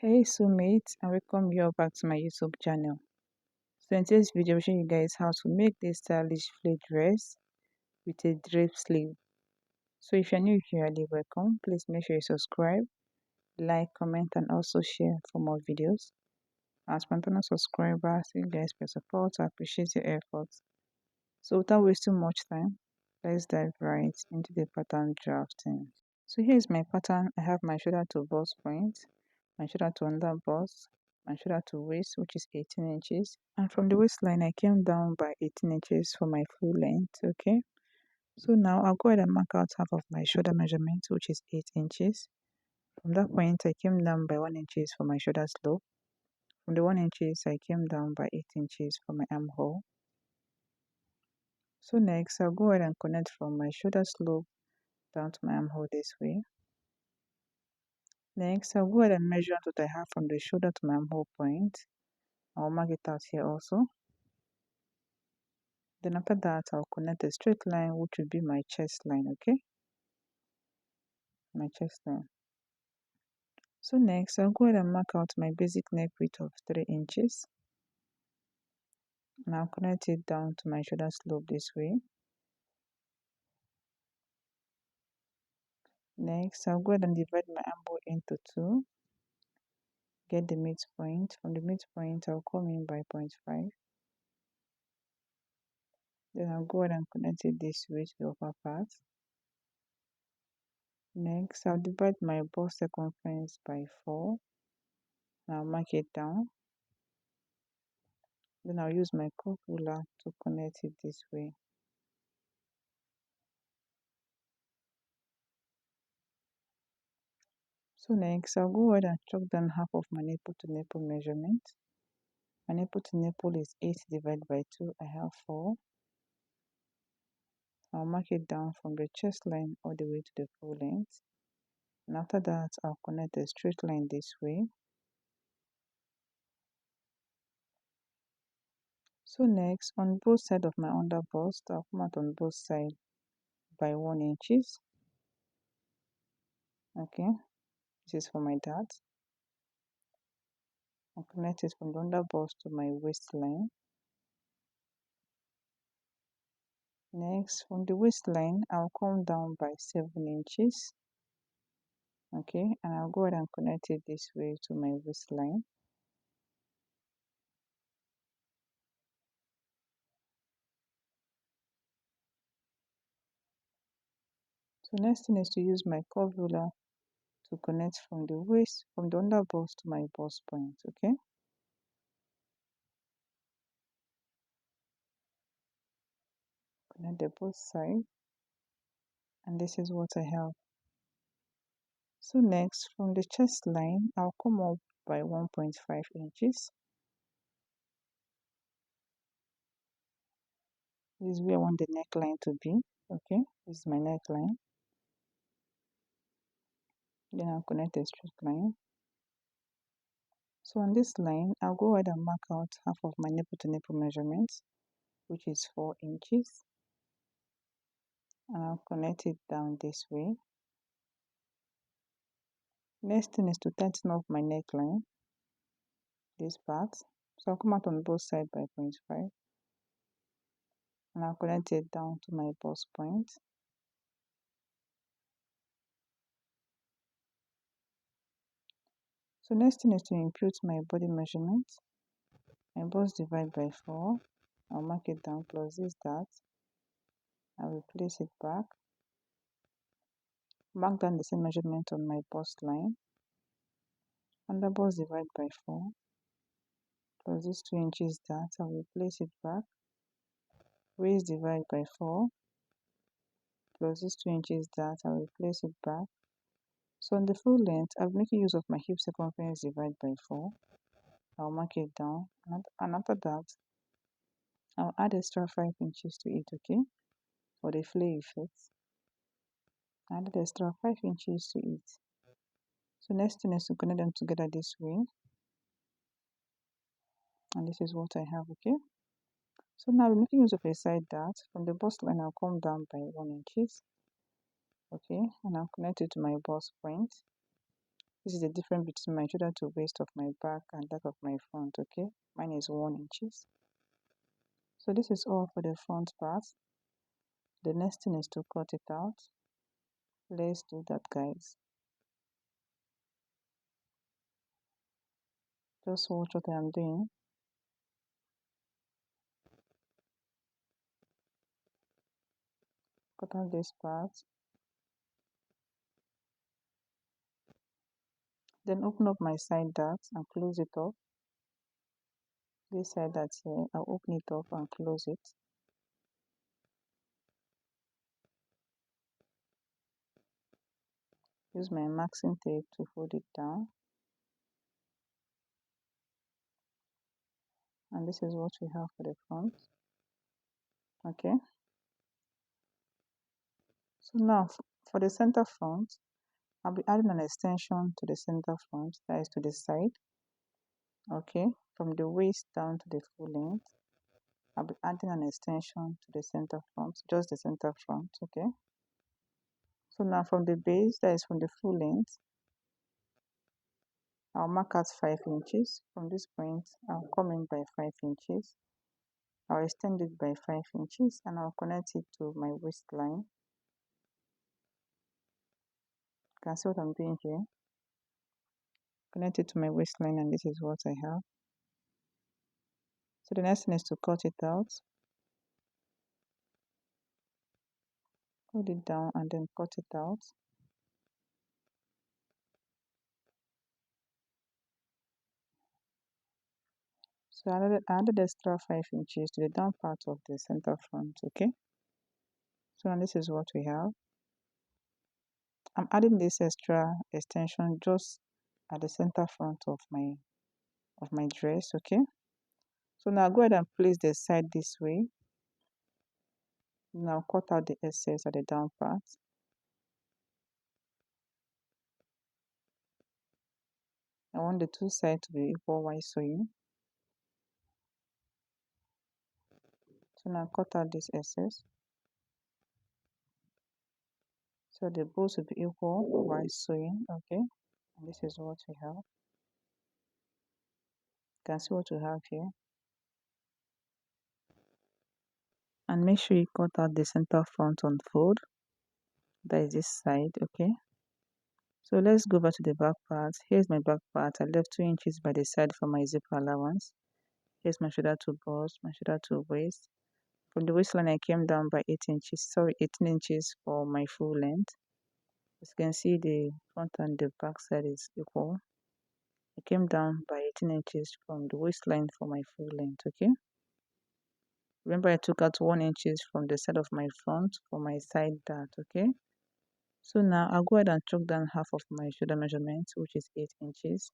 Hey soulmates, and welcome you all back to my YouTube channel. So in today's video, I'll show you guys how to make this stylish flared dress with a drape sleeve. So if you're new here, you're welcome. Please make sure you subscribe, like, comment, and also share for more videos. As my channel subscribers, you guys for support. I appreciate your efforts. So without wasting much time, let's dive right into the pattern drafting. So here's my pattern. I have my shoulder to bust point, my shoulder to under bust, my shoulder to waist, which is 18 inches. And from the waistline, I came down by 18 inches for my full length, okay? So now I'll go ahead and mark out half of my shoulder measurement, which is 8 inches. From that point, I came down by 1 inches for my shoulder slope. From the 1 inches, I came down by 8 inches for my armhole. So next, I'll go ahead and connect from my shoulder slope down to my armhole this way. Next, I'll go ahead and measure what I have from the shoulder to my armhole point. I'll mark it out here also. Then after that, I'll connect a straight line, which will be my chest line, okay? My chest line. So next, I'll go ahead and mark out my basic neck width of 3 inches. And I'll connect it down to my shoulder slope this way. Next, I'll go ahead and divide my armhole into 2. Get the midpoint. From the midpoint, I'll come in by 0.5. Then I'll go ahead and connect it this way to the upper part. Next, I'll divide my bust circumference by 4. And I'll mark it down. Then I'll use my curve ruler to connect it this way. So next, I'll go ahead and chalk down half of my nipple to nipple measurement. My nipple to nipple is 8 divided by 2. I have 4. I'll mark it down from the chest line all the way to the full length. And after that, I'll connect a straight line this way. So next, on both sides of my under bust, I'll come out on both sides by 1 inches. Okay, this is for my dart. I'll connect it from the under bust to my waistline. Next, from the waistline, I'll come down by 7 inches. Okay, and I'll go ahead and connect it this way to my waistline. So next thing is to use my curve ruler to connect from the waist, from the under bust to my bust point, okay? Connect the both sides, and this is what I have. So next, from the chest line, I'll come up by 1.5 inches. This is where I want the neckline to be, okay? This is my neckline. Then I'll connect a straight line. So on this line, I'll go ahead and mark out half of my nipple to nipple measurements, which is 4 inches. And I'll connect it down this way. Next thing is to tighten up my neckline, this part. So I'll come out on both sides by 0.5. And I'll connect it down to my bust point. So next thing is to impute my body measurement. My bust divided by 4. I'll mark it down plus this dart. I will place it back. Mark down the same measurement on my bust line. Under bust divided by 4 plus this 2 inches dart. I will place it back. Waist divided by 4 plus this 2 inches dart. I will place it back. So on the full length, I'll be making use of my hip circumference divided by 4. I'll mark it down, and after that, I'll add extra 5 inches to it, okay, for the flare effect. Add extra 5 inches to it. So next thing is to connect them together this way. And this is what I have, okay. So now we're making use of a side dart. From the bust line, I'll come down by 1 inches. Okay, and I'll connect it to my bust point. This is the difference between my shoulder to waist of my back and that of my front, okay? Mine is 1 inches. So this is all for the front part. The next thing is to cut it out. Let's do that, guys. Just watch what I am doing. Cut out this part. Then open up my side dart and close it up. This side dart here, I'll open it up and close it. Use my maxing tape to hold it down. And this is what we have for the front. Okay. So now for the center front, I'll be adding an extension to the center front, that is to the side. Okay, from the waist down to the full length. I'll be adding an extension to the center front, just the center front. Okay. So now from the base, that is from the full length, I'll mark out 5 inches. From this point, I'll come in by 5 inches. I'll extend it by 5 inches and I'll connect it to my waistline. You can see what I'm doing here. Connect it to my waistline and this is what I have. So the next thing is to cut it out. Hold it down and then cut it out. So I added extra 5 inches to the down part of the center front, okay? So now this is what we have. I'm adding this extra extension just at the center front of my dress, okay? So now go ahead and place the side this way. Now cut out the excess at the down part. I want the two sides to be equal while sewing. So now cut out this excess. So the both will be equal while sewing, okay? And this is what we have. You can see what we have here. And make sure you cut out the center front unfold. That is this side, okay? So let's go back to the back part. Here's my back part. I left 2 inches by the side for my zip allowance. Here's my shoulder to bust, my shoulder to waist. From the waistline, I came down by 18 inches for my full length. As you can see, the front and the back side is equal. I came down by 18 inches from the waistline for my full length, okay? Remember, I took out 1 inches from the side of my front for my side dart, okay? So now I'll go ahead and chalk down half of my shoulder measurement, which is 8 inches.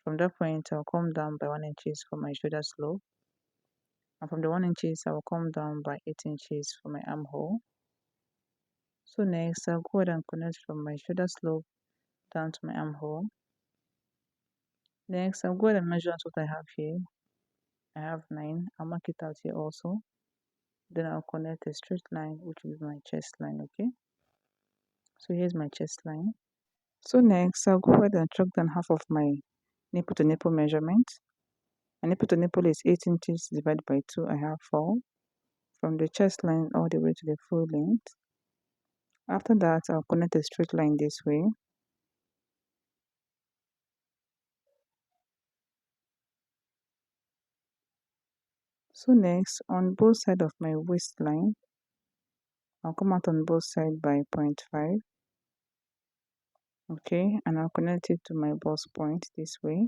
From that point, I'll come down by 1 inches for my shoulder slope. And from the 1 inches, I will come down by 8 inches for my armhole. So next, I'll go ahead and connect from my shoulder slope down to my armhole. Next, I'll go ahead and measure out what I have here. I have 9. I'll mark it out here also. Then I'll connect a straight line, which will be my chest line, okay? So here's my chest line. So next, I'll go ahead and chalk down half of my nipple to nipple measurement. My nipple to nipple is 8 inches divided by 2. I have 4. From the chest line all the way to the full length. After that, I'll connect a straight line this way. So next, on both sides of my waistline, I'll come out on both sides by 0.5. Okay, and I'll connect it to my bust point this way.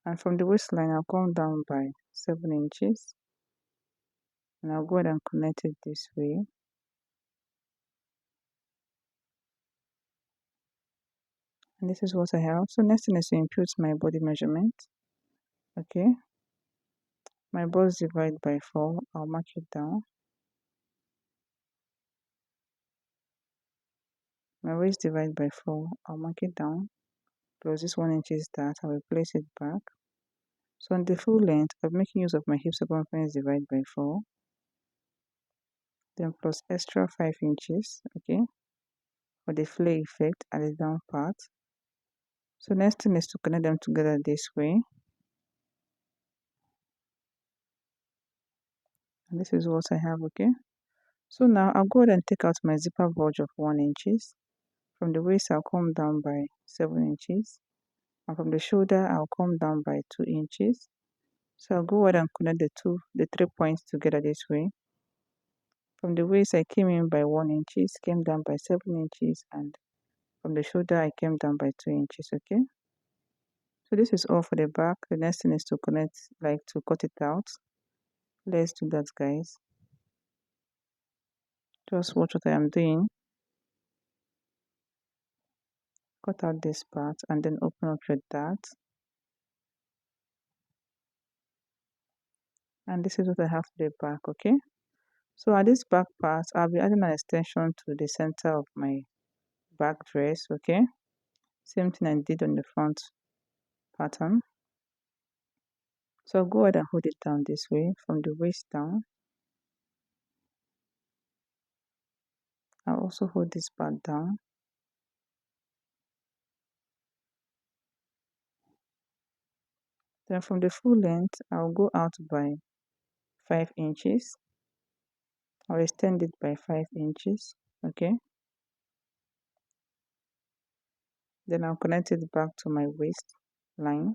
And from the waistline, I'll come down by 7 inches. And I'll go ahead and connect it this way. And this is what I have. So next thing is to impute my body measurement. Okay. My bust divide by 4. I'll mark it down. My waist divide by 4. I'll mark it down. Plus this 1 inch is that. I will place it back. So on the full length, I'm making use of my hip circumference divide by 4. then plus extra 5 inches, okay, for the flare effect at the down part. So next thing is to connect them together this way. And this is what I have, okay. So now I'll go ahead and take out my zipper bulge of 1 inches. From the waist I'll come down by 7 inches. And from the shoulder I'll come down by 2 inches. So I'll go ahead and connect the 3 points together this way. From the waist I came in by 1 inches, came down by 7 inches, and from the shoulder I came down by 2 inches, okay. So this is all for the back. The next thing is to connect, like to cut it out. Let's do that, guys. Just watch what I am doing. Cut out this part and then open up your dart. And this is what I have for the back, okay. So at this back part I'll be adding an extension to the center of my back dress, okay. Same thing I did on the front pattern. So I'll go ahead and hold it down this way from the waist down. I'll also hold this part down. Then from the full length I'll go out by 5 inches. I'll extend it by 5 inches, okay. Then I'll connect it back to my waist line.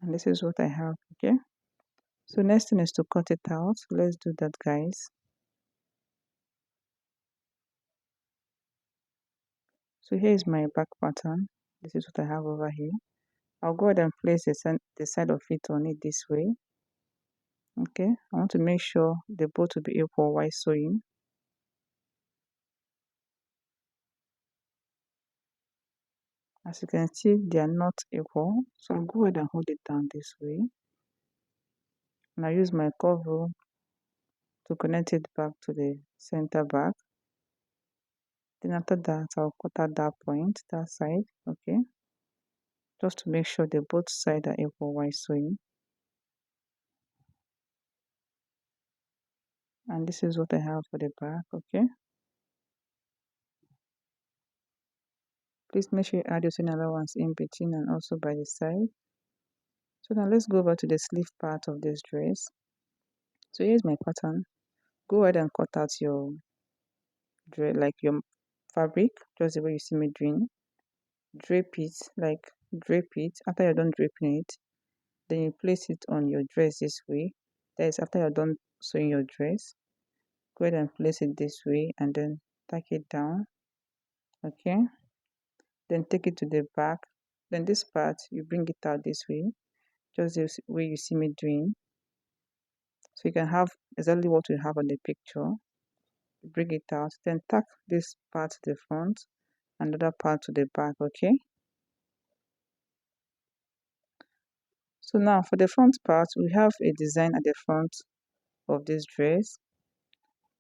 And this is what I have, okay. So next thing is to cut it out. Let's do that, guys. So here is my back pattern. This is what I have over here. I'll go ahead and place the side of it on it this way, okay. I want to make sure they both will be equal while sewing. As you can see, they are not equal, so I'll go ahead and hold it down this way, and I use my curve rule to connect it back to the center back. Then after that I'll cut out that point, that side, okay, just to make sure that both sides are equal while sewing. And this is what I have for the back, okay. Please make sure you add your sewing allowance in between and also by the side. So now let's go over to the sleeve part of this dress. So here's my pattern. Go ahead and cut out your dress, like your fabric, just the way you see me doing. Drape it, like drape it. After you're done draping it, then you place it on your dress this way. That is after you're done sewing your dress. Go ahead and place it this way and then tack it down, okay. Then take it to the back. Then this part you bring it out this way, just the way you see me doing. So you can have exactly what you have on the picture. Bring it out, then tack this part to the front, another part to the back, okay. So now for the front part, we have a design at the front of this dress.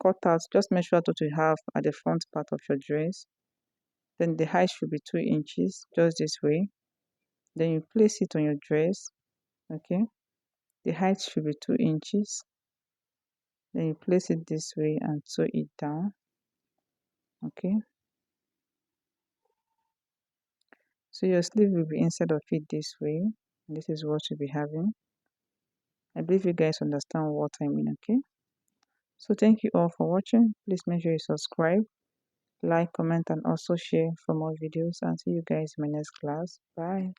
Cut out, just measure out what you have at the front part of your dress. Then the height should be 2 inches, just this way. Then you place it on your dress, okay. The height should be 2 inches. Then you place it this way and sew it down, okay. So your sleeve will be inside of it this way. This is what you'll be having. I believe you guys understand what I mean, okay. So thank you all for watching. Please make sure you subscribe, like, comment, and also share for more videos, and see you guys in my next class. Bye.